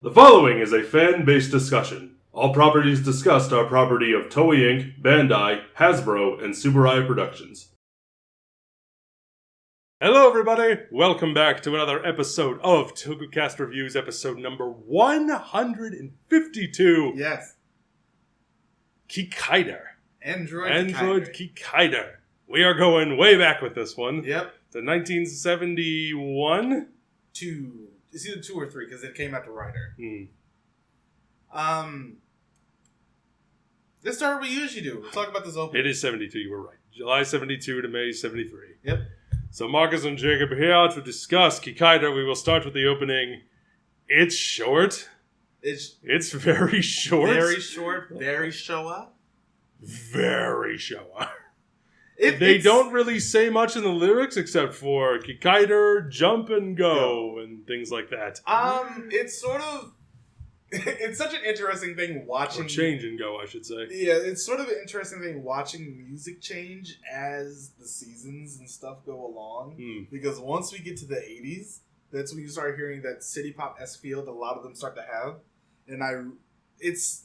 The following is a fan-based discussion. All properties discussed are property of Toei Inc., Bandai, Hasbro, and Subaru Productions. Hello everybody! Welcome back to another episode of Tokucast Reviews, episode number 152. Yes. Kikaider. Android Kikaider. We are going way back with this one. Yep. To 1971? It's either 2 or 3 because it came after Rider. Let's start what we usually do. We'll talk about this opening. It is 72, you were right. July 72 to May 73. Yep. So Marcus and Jacob are here to discuss Kikaider. We will start with the opening. It's short. It's very short. Very short. Very Showa. Very Showa. They don't really say much in the lyrics except for Kikaider, jump and go, and things like that. It's sort of... It's such an interesting thing watching... Or change and go, I should say. Yeah, it's sort of an interesting thing watching music change as the seasons and stuff go along. Because once we get to the 80s, that's when you start hearing that city pop-esque feel that a lot of them start to have. And It's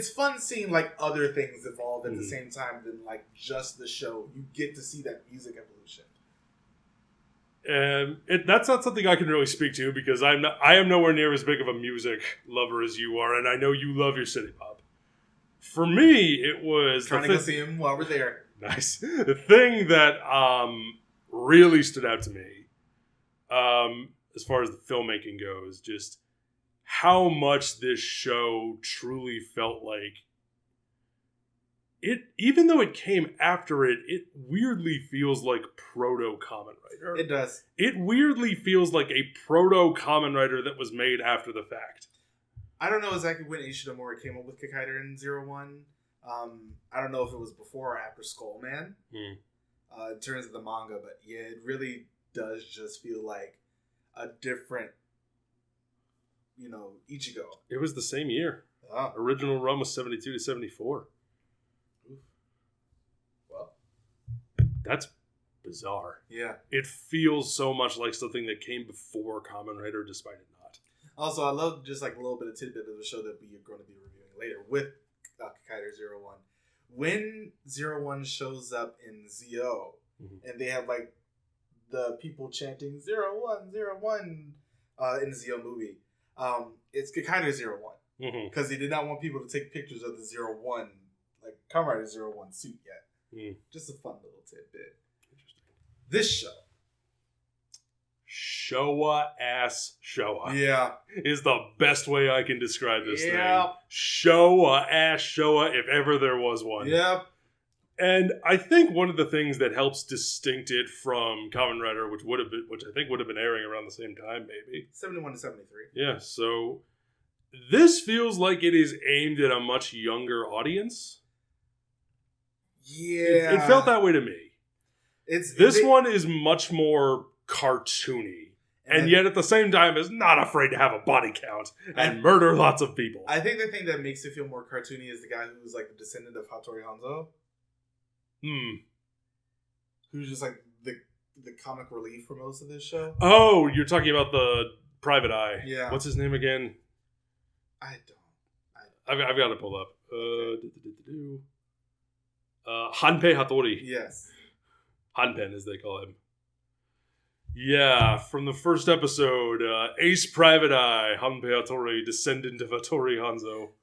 fun seeing like other things evolve at the same time than like just the show. You get to see that music evolution. That's not something I can really speak to because I am nowhere near as big of a music lover as you are, and I know you love your city pop. For me, it was trying to go see him while we're there. Nice. The thing that really stood out to me, as far as the filmmaking goes, just how much this show truly felt like it, even though it came after it weirdly feels like proto-Kamen Rider. It does. It weirdly feels like a proto-Kamen Rider that was made after the fact. I don't know exactly when Ishinomori came up with Kikaider in 01. I don't know if it was before or after Skullman in terms of the manga, but yeah, it really does just feel like a different, Ichigo. It was the same year. Oh. Original run was 72 to 74. Well, that's bizarre. Yeah. It feels so much like something that came before Kamen Rider, despite it not. Also, I love just like a little bit of tidbit of the show that we are going to be reviewing later with Kikaider 01. When 01 shows up in ZO, and they have like the people chanting 0101 in the ZO movie, it's Kikaider 01. Because he did not want people to take pictures of the 01, like Kamen Rider 01 suit yet. Just a fun little tidbit. Interesting. This show. Showa-ass Showa. Yeah. Is the best way I can describe this thing. Showa-ass Showa, if ever there was one. Yep. And I think one of the things that helps distinct it from Kamen Rider, which I think would have been airing around the same time, maybe 71 to 73. Yeah. So this feels like it is aimed at a much younger audience. Yeah, it felt that way to me. This one is much more cartoony, and yet at the same time is not afraid to have a body count and murder lots of people. I think the thing that makes it feel more cartoony is the guy who's like the descendant of Hattori Hanzo. Who's just like the comic relief for most of this show. Oh, you're talking about the Private Eye. Yeah. What's his name again? I don't. I've got to pull up. Hanpei Hattori. Yes. Hanpen, as they call him. Yeah, from the first episode, Ace Private Eye, Hanpei Hattori, descendant of Hattori Hanzo.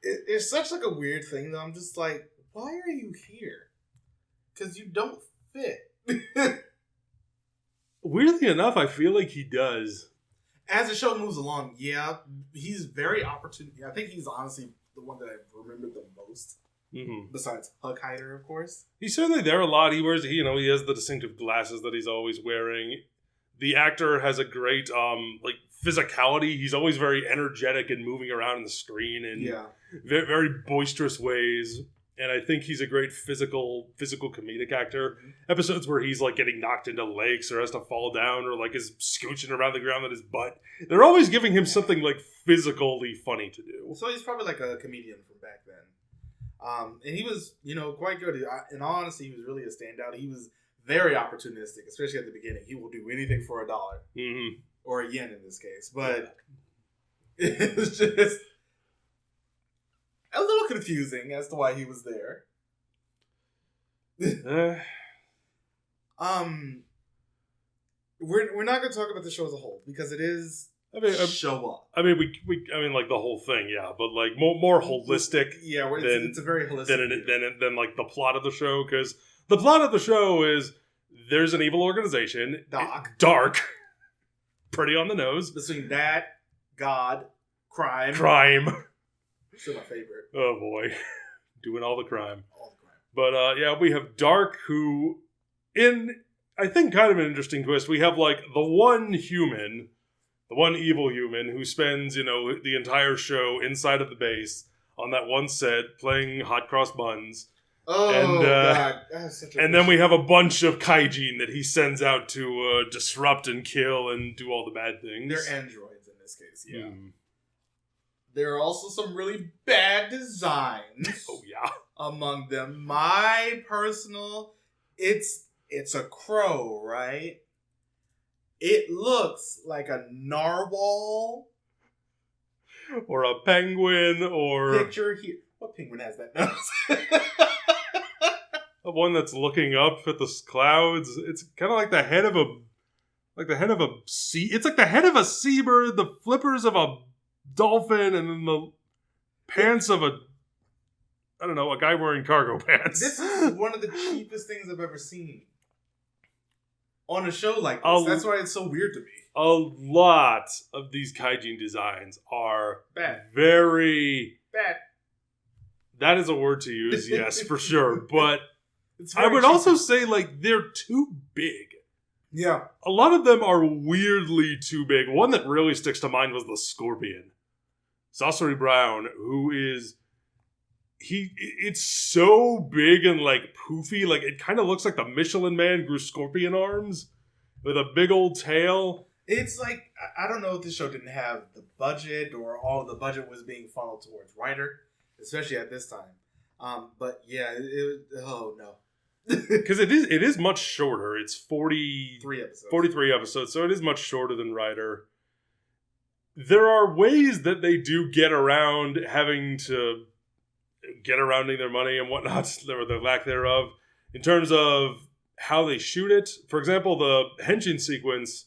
It's such like a weird thing, though. I'm just like, why are you here? Because you don't fit. Weirdly enough, I feel like he does. As the show moves along, yeah, he's very opportune. I think he's honestly the one that I remember the most. Besides Kikaider, of course. He's certainly there a lot. He wears, he has the distinctive glasses that he's always wearing. The actor has a great, physicality. He's always very energetic and moving around in the screen in very, very boisterous ways. And I think he's a great physical comedic actor. Episodes where he's like getting knocked into lakes or has to fall down or like is scooching around the ground on his butt. They're always giving him something like physically funny to do. So he's probably like a comedian from back then. And he was, quite good. In all honesty, he was really a standout. He was very opportunistic, especially at the beginning. He will do anything for $1. or a yen in this case, but it was just a little confusing as to why he was there. We're not going to talk about the show as a whole because it is show up. I mean, we like the whole thing, yeah, but like more holistic. Yeah, it's a very holistic than like the plot of the show, because the plot of the show is there's an evil organization, dark, pretty on the nose, between that, God, crime. Still my favorite. Oh boy, doing all the crime. But yeah, we have Dark, who I think kind of an interesting twist. We have like the one evil human who spends, the entire show inside of the base on that one set playing hot cross buns. Oh, God. That's such a and then we have a bunch of kaijin that he sends out to disrupt and kill and do all the bad things. They're androids in this case, yeah. There are also some really bad designs. Oh, yeah. Among them. My personal... It's a crow, right? It looks like a narwhal. Or a penguin, or... Picture here. What penguin has that nose? The one that's looking up at the clouds. It's kind of like the head of a... It's like the head of a seabird, the flippers of a dolphin, and then the pants of a guy wearing cargo pants. This is one of the cheapest things I've ever seen on a show like this. That's why it's so weird to me. A lot of these kaijin designs are bad. Very bad. That is a word to use, yes, for sure. But I would also say, like, they're too big. Yeah. A lot of them are weirdly too big. One that really sticks to mind was the Scorpion. Sasori Brown, who is... It's so big and, like, poofy. Like, it kind of looks like the Michelin Man grew scorpion arms with a big old tail. It's like, I don't know if this show didn't have the budget or all of the budget was being funneled towards writer, especially at this time. But, yeah, oh, no. Because it is much shorter. It's 43 episodes, so it is much shorter than Rider. There are ways that they do get around having to get arounding their money and whatnot, or the lack thereof, in terms of how they shoot it. For example, the henshin sequence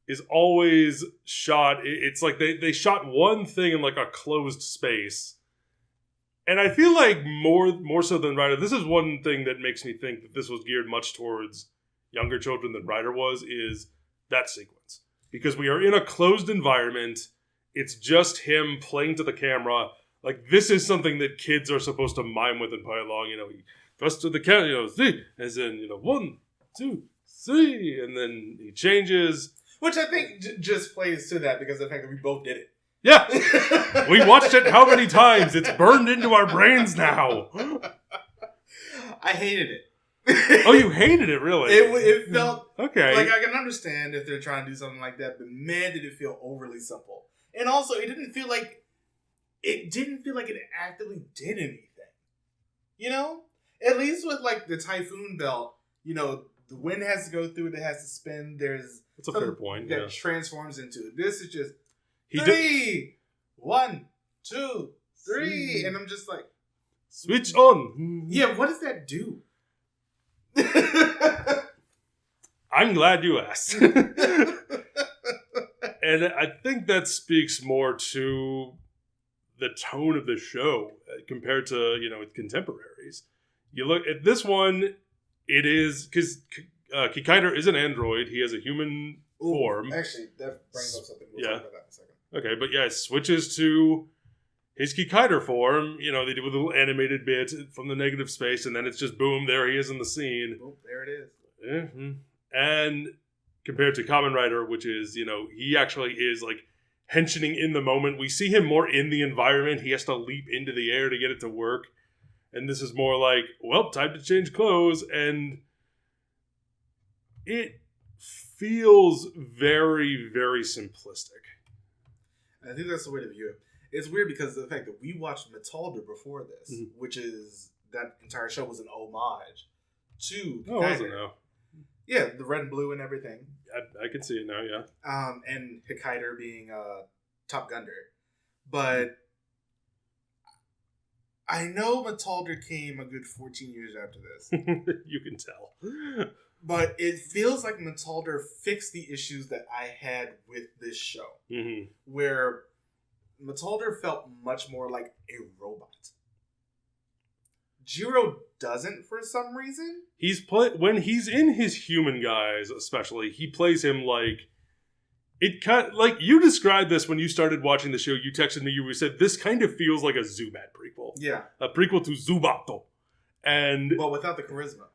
is always shot, it's like they shot one thing in like a closed space. And I feel like more so than Rider, this is one thing that makes me think that this was geared much towards younger children than Rider was, is that sequence. Because we are in a closed environment, it's just him playing to the camera. Like, this is something that kids are supposed to mime with and play along. He thrusts to the camera, 3, as in, 1, 2, 3, and then he changes. Which I think just plays to that because of the fact that we both did it. Yeah. We watched it how many times? It's burned into our brains now. I hated it. Oh, you hated it, really? It felt... Okay. Like, I can understand if they're trying to do something like that, but man, did it feel overly simple. And also, it didn't feel like it actively did anything. At least with, like, the Typhoon Belt, the wind has to go through it, it has to spin, that's a fair point, that transforms into it. This is just... 1, 2, 3, and I'm just like, switch on. Yeah, what does that do? I'm glad you asked. And I think that speaks more to the tone of the show compared to its contemporaries. You look at this one, it is because Kikaider is an android. He has a human form. Actually, that brings up something. We'll talk about that in a second. Okay, but yeah, it switches to his Kikaider form. They do a little animated bit from the negative space, and then it's just boom, there he is in the scene. Boom, there it is. Mm-hmm. And compared to Kamen Rider, which is, he actually is like henching in the moment. We see him more in the environment. He has to leap into the air to get it to work. And this is more like, well, time to change clothes. And it feels very, very simplistic. I think that's the way to view it. It's weird because of the fact that we watched Metalder before this, which is, that entire show was an homage to Kikaider. Oh, was it now? Yeah, the red and blue and everything. I can see it now, yeah. And Kikaider being Top Gunner. But I know Metalder came a good 14 years after this. You can tell. But it feels like Metalder fixed the issues that I had with this show. Mm-hmm. Where Metalder felt much more like a robot. Jiro doesn't for some reason. When he's in his human guise, especially, he plays him like like you described this when you started watching the show. You texted me. You said this kind of feels like a Zubat prequel. Yeah, a prequel to Zubato, but without the charisma.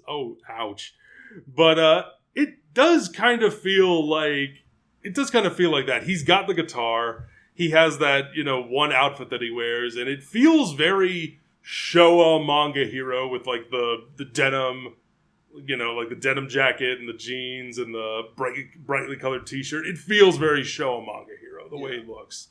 Oh, ouch! But it does kind of feel like that. He's got the guitar. He has that, one outfit that he wears, and it feels very Showa manga hero with like the denim, like the denim jacket and the jeans and the brightly colored t-shirt. It feels very Showa manga hero the way he looks.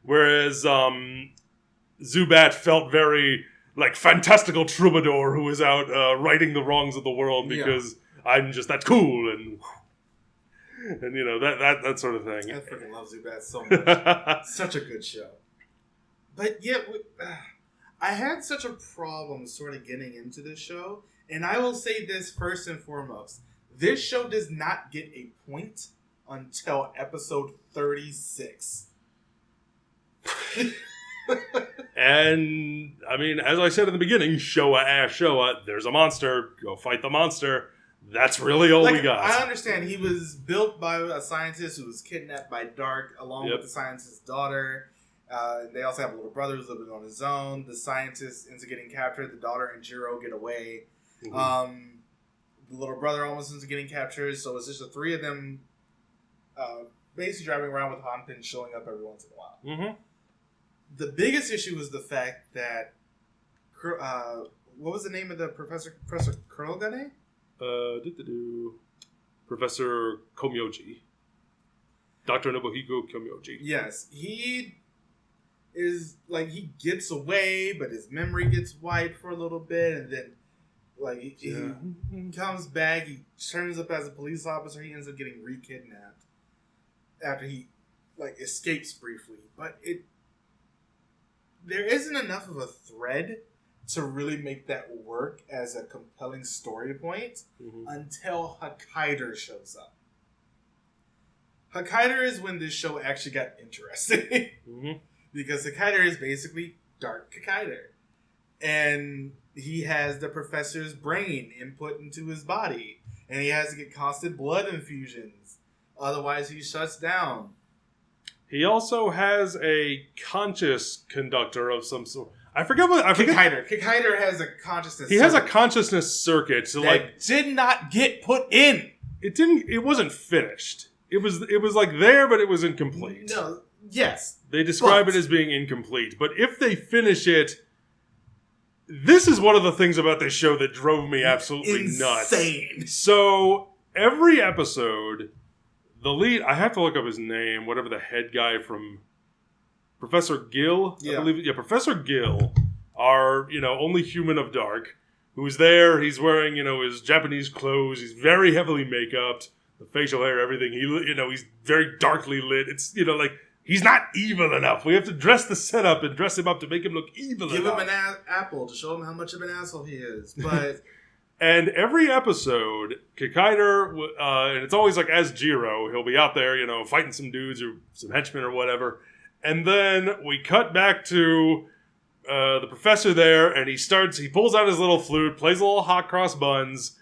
Whereas Zubat felt very like fantastical troubadour who is out righting the wrongs of the world because I'm just that cool and that sort of thing. I freaking love Zubat so much. Such a good show. But yet, I had such a problem sort of getting into this show, and I will say this first and foremost: this show does not get a point until episode 36. And I mean, as I said in the beginning, Showa, there's a monster. Go fight the monster. That's really all we got. I understand he was built by a scientist who was kidnapped by Dark along with the scientist's daughter. They also have a little brother who's living on his own. The scientist ends up getting captured. The daughter and Jiro get away. Mm-hmm. The little brother almost ends up getting captured. So it's just the three of them basically driving around with Hanpin showing up every once in a while. Mm-hmm. The biggest issue was the fact that what was the name of the Professor Kurogane? Professor Komyoji. Dr. Nobuhiko Komyoji. Yes. He is, he gets away, but his memory gets wiped for a little bit, and then, he comes back, he turns up as a police officer, he ends up getting re-kidnapped after he, escapes briefly. But there isn't enough of a thread to really make that work as a compelling story point until Kikaider shows up. Kikaider is when this show actually got interesting. Because Kikaider is basically Dark Kikaider. And he has the professor's brain input into his body. And he has to get constant blood infusions. Otherwise he shuts down. He also has a conscious conductor of some sort. I forget. Kikaider has a consciousness. He has a consciousness circuit. So that did not get put in. It didn't. It wasn't finished. It was there, but it was incomplete. No. Yes. They describe it as being incomplete. But if they finish it, this is one of the things about this show that drove me absolutely nuts. Insane. So every episode, the lead. I have to look up his name. Whatever the head guy from. Professor Gill, I believe. Yeah, Professor Gill, our only human of Dark, who's there. He's wearing his Japanese clothes. He's very heavily make-upped, the facial hair, everything. He's very darkly lit. It's he's not evil enough. We have to dress the setup and dress him up to make him look evil enough. Give him an apple to show him how much of an asshole he is. But and every episode, Kikaider, and it's always as Jiro, he'll be out there, fighting some dudes or some henchmen or whatever. And then we cut back to the professor there, and he pulls out his little flute, plays a little hot cross buns,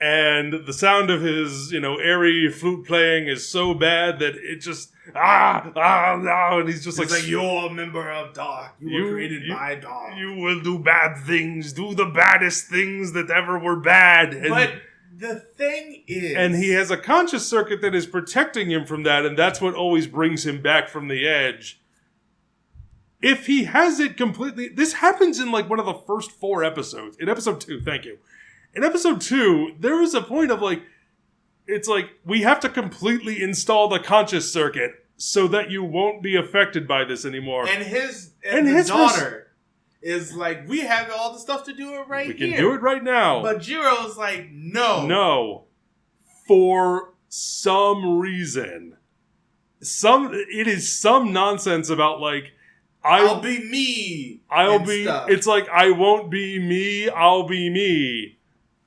and the sound of his, airy flute playing is so bad that it just, and he's just like, you're a member of Dark. You were created by Dark. You will do bad things, do the baddest things that ever were bad. But the thing is... And he has a conscious circuit that is protecting him from that, and that's what always brings him back from the edge. If he has it completely... This happens in one of the first 4 episodes. In episode 2, thank you. In episode 2, there was a point of it's we have to completely install the conscious circuit so that you won't be affected by this anymore. And his daughter... is we have all the stuff to do it right here. We can do it right now. But Jiro's no. No. for some reason, it is some nonsense about like, I'll be me. Stuff. It's like, I won't be me, I'll be me.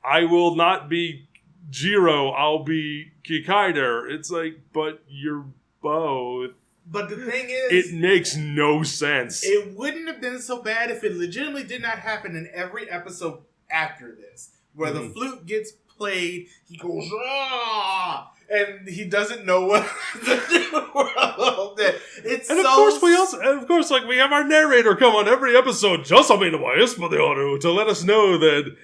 I will not be Jiro, I'll be Kikaider. It's like, but you're both. But the thing is, it makes no sense. It wouldn't have been so bad if it legitimately did not happen in every episode after this. Where the flute gets played, he goes, ah! And he doesn't know what to do for a little bit. It's and so... of course, we have our narrator come on every episode, just to let us know that,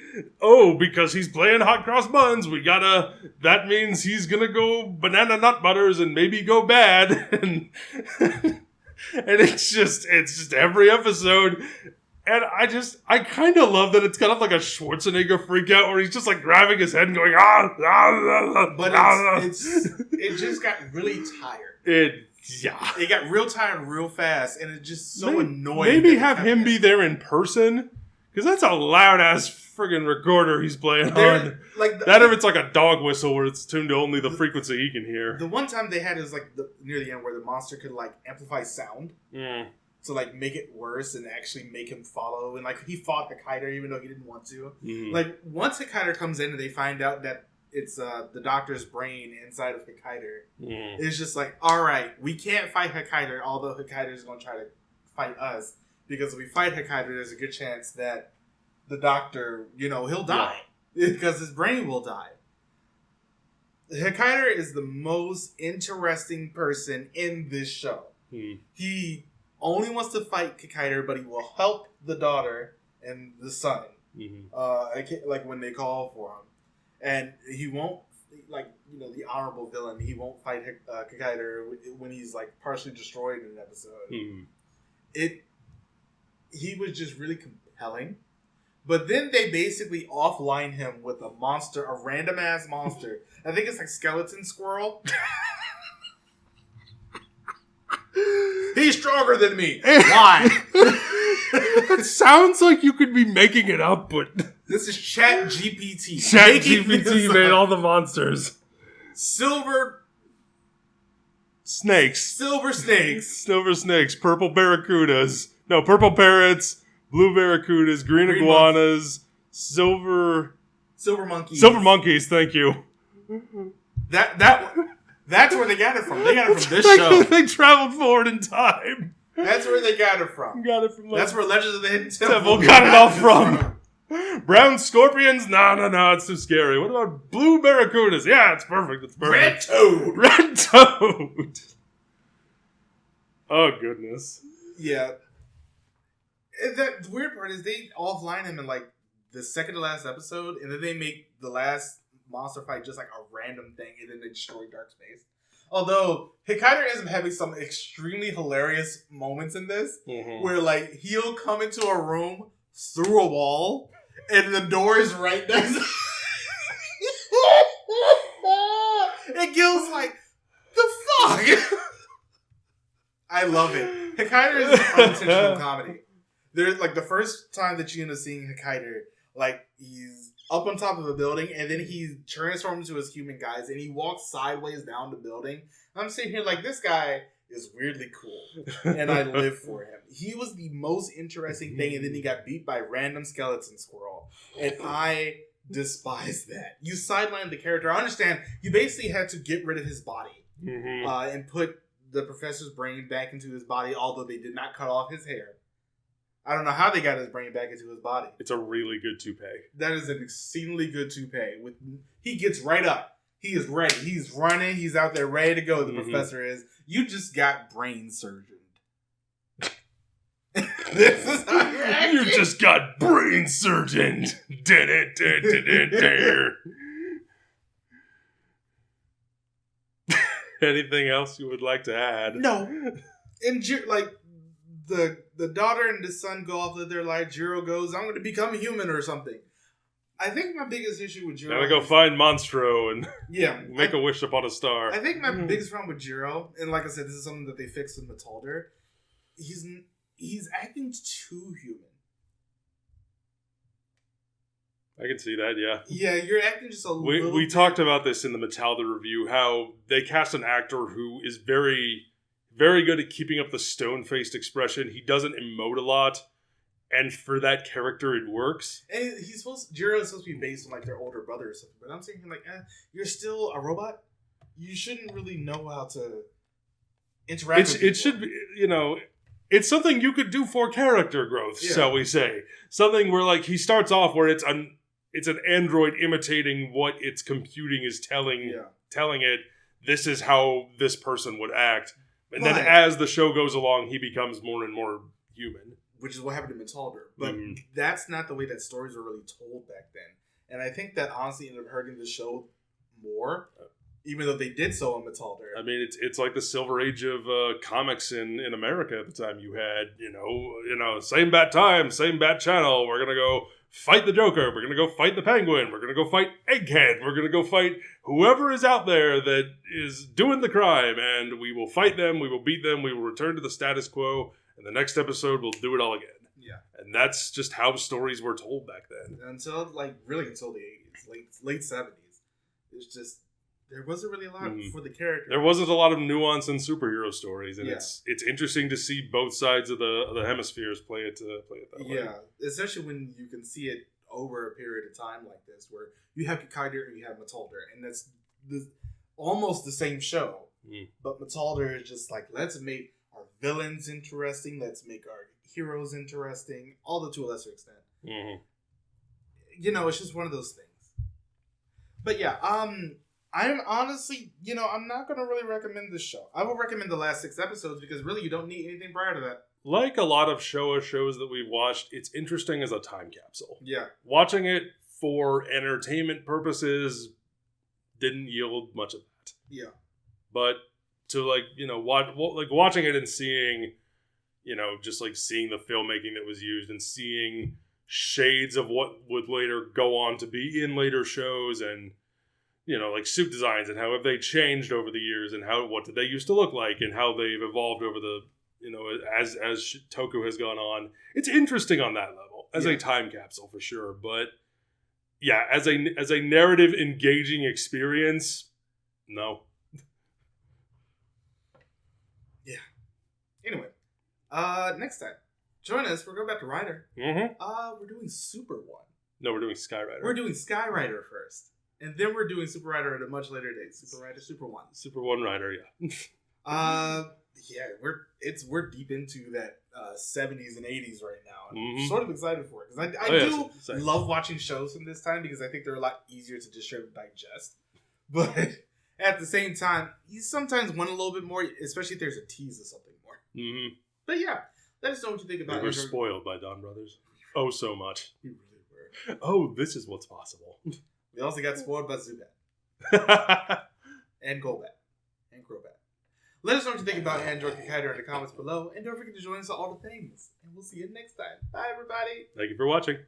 because he's playing hot cross buns, that means he's gonna go banana nut butters and maybe go bad. And it's just every episode. And I kind of love that it's kind of like a Schwarzenegger freak out where he's just like grabbing his head and going, But it just got really tired. It got real tired real fast, and it's just so annoying. Maybe have him be there in person, because that's a loud ass friggin' recorder he's playing on. If it's like a dog whistle where it's tuned to only the frequency he can hear. The one time they had is near the end where the monster could amplify sound. To make it worse and actually make him follow, and he fought Kikaider even though he didn't want to. Once Kikaider comes in and they find out that it's the doctor's brain inside of Kikaider, it's just all right, we can't fight Kikaider, although Kikaider's going to try to fight us, because if we fight Kikaider, there's a good chance that the doctor, he'll die because his brain will die. Kikaider is the most interesting person in this show. He only wants to fight Kikaider, but he will help the daughter and the son. When they call for him. And he won't, the honorable villain, he won't fight Kikaider when he's, partially destroyed in an episode. He was just really compelling. But then they basically offline him with a random-ass monster. I think it's skeleton squirrel. He's stronger than me. Why? That sounds like you could be making it up, but... This is Chat GPT. Chat GPT made all the monsters. Silver snakes. Silver snakes. Purple barracudas. No, purple parrots. Blue barracudas. Green iguanas. Silver monkeys. Silver monkeys, thank you. That's where they got it from. They got it from this show. They traveled forward in time. That's where they got it from. That's where Legends of the Hidden Temple got it all from. Brown scorpions? No, it's too scary. What about blue barracudas? Yeah, it's perfect. Red toad. Oh, goodness. Yeah. The weird part is they offline him in the second to last episode, and then they make the last monster fight just a random thing, and then they destroy Dark Space. Although Kikaider ends up having some extremely hilarious moments in this, where he'll come into a room through a wall, and the door is right next to and Gil's the fuck? I love it. Kikaider is unintentional comedy. There's the first time that you end up seeing Kikaider, he's up on top of a building, and then he transforms into his human guise, and he walks sideways down the building. I'm sitting here this guy is weirdly cool, and I live for him. He was the most interesting thing, and then he got beat by random skeleton squirrel, and I despise that. You sidelined the character. I understand you basically had to get rid of his body and put the professor's brain back into his body, although they did not cut off his hair. I don't know how they got his brain back into his body. It's a really good toupee. That is an exceedingly good toupee. He gets right up. He is ready. He's running. He's out there ready to go. The professor is. You just got brain surgeoned. This is how you're acting. You just got brain surgeoned. Anything else you would like to add? No. And the daughter and the son go off, live their life. Jiro goes, I'm going to become human or something. I think my biggest issue with Jiro... Now we go find Monstro and make a wish upon a star. I think my biggest problem with Jiro, and like I said, this is something that they fixed with Metalder, he's acting too human. I can see that, yeah. Yeah, you're acting just a little We talked about this in the Metalda review, how they cast an actor who is very, very good at keeping up the stone-faced expression. He doesn't emote a lot, and for that character, it works. And Jiro is supposed to be based on, like, their older brother or something, but I'm thinking, like, you're still a robot? You shouldn't really know how to interact with people. It should be, it's something you could do for character growth, shall we say. Something where, like, he starts off where it's an android imitating what its computing is telling it, this is how this person would act. And then as the show goes along, he becomes more and more human. Which is what happened to Metalda. But that's not the way that stories were really told back then. And I think that honestly ended up hurting the show more, even though they did so in Metalda. I mean, it's like the silver age of comics in America at the time. You had, same bat time, same bat channel. We're going to go fight the Joker. We're going to go fight the Penguin. We're going to go fight Egghead. We're going to go fight whoever is out there that is doing the crime. And we will fight them. We will beat them. We will return to the status quo. And the next episode, we'll do it all again. Yeah. And that's just how stories were told back then. Until the 80s, late 70s. It's just, there wasn't really a lot for the character. There wasn't a lot of nuance in superhero stories. And it's interesting to see both sides of the hemispheres play it that way. Yeah. Especially when you can see it over a period of time like this, where you have Kikaider and you have Metalda. And that's almost the same show. But Metalda is just like, let's make our villains interesting. Let's make our heroes interesting. Although to a lesser extent. It's just one of those things. But yeah, I'm honestly, I'm not going to really recommend this show. I will recommend the last 6 episodes because really you don't need anything prior to that. Like a lot of shows that we've watched, it's interesting as a time capsule. Yeah. Watching it for entertainment purposes didn't yield much of that. Yeah. But to watching it and seeing, just like seeing the filmmaking that was used and seeing shades of what would later go on to be in later shows and, like suit designs and how have they changed over the years and what did they used to look like and how they've evolved over the, as Toku has gone on. It's interesting on that level as a time capsule for sure. But yeah, as a narrative engaging experience, no. Yeah. Anyway, next time, join us. We're going back to Rider. We're doing Super 1. No, we're doing Skyrider. We're doing Skyrider first. And then we're doing Super Rider at a much later date. Super Rider, Super 1. Super 1 Rider, yeah. Yeah, we're deep into that 70s and 80s right now. And I'm sort of excited for it. Because I love watching shows from this time because I think they're a lot easier to just digest. But at the same time, you sometimes want a little bit more, especially if there's a tease of something more. But yeah, let us know what you think about it. We were spoiled by Don Brothers. Oh, so much. We really were. Oh, this is what's possible. We also got spoiled by Zubat. And Golbat. And Crobat. Let us know what you think about Android Kikaider in the comments below. And don't forget to join us on all the things. And we'll see you next time. Bye, everybody. Thank you for watching.